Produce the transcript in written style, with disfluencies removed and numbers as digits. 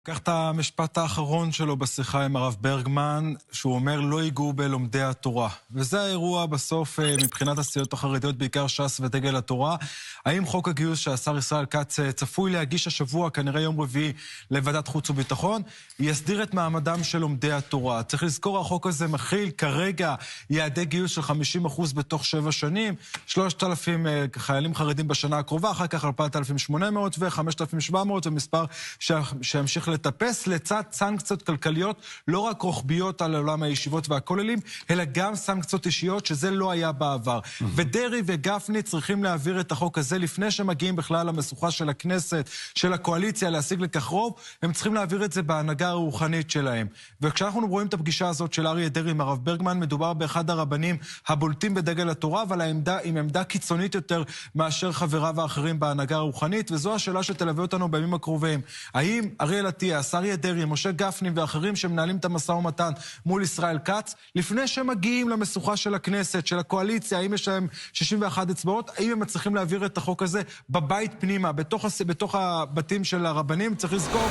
קח את המשפט האחרון שלו בשיחה עם הרב ברגמן, שהוא אומר לא ייגעו בלומדי התורה. וזה האירוע בסוף מבחינת הסיעות החרדיות, בעיקר ש"ס ודגל התורה. האם חוק הגיוס שהשר ישראל כץ צפוי להגיש השבוע, כנראה יום רביעי, לוועדת חוץ וביטחון, יסדיר את מעמדם של לומדי התורה. צריך לזכור, החוק הזה מכיל כרגע יעדי גיוס של 50% בתוך 7 שנים, 3,000 חיילים חרדים בשנה הקרובה, אחר כך 2,800 ו-5,700, ומספר שימשיך לטפס לצד סנקציות כלכליות, לא רק רוחביות על עולם הישיבות והכוללים, אלא גם סנקציות אישיות, שזה לא היה בעבר. ודרי וגפני צריכים להעביר את החוק הזה לפני שמגיעים בכלל למשוכה של הכנסת, של הקואליציה, להשיג לכך רוב, הם צריכים להעביר את זה בהנהגה הרוחנית שלהם. וכשאנחנו רואים את הפגישה הזאת של אריה דרעי עם הרב ברגמן, מדובר באחד הרבנים הבולטים בדגל התורה, אבל עם עמדה קיצונית יותר מאשר חבריו האחרים בהנהגה הרוחנית, וזו השאלה שתלווה אותנו בימים הקרובים. האם אריאל אטיאס, אריה דרעי, משה גפני ואחרים שמנהלים את המשא ומתן מול ישראל כץ, לפני שהם מגיעים למשוכה של הכנסת, של הקואליציה, האם יש להם 61 אצבעות, האם הם מצליחים להעביר את החוק הזה בבית פנימה, בתוך הבתים של הרבנים? צריך לזכור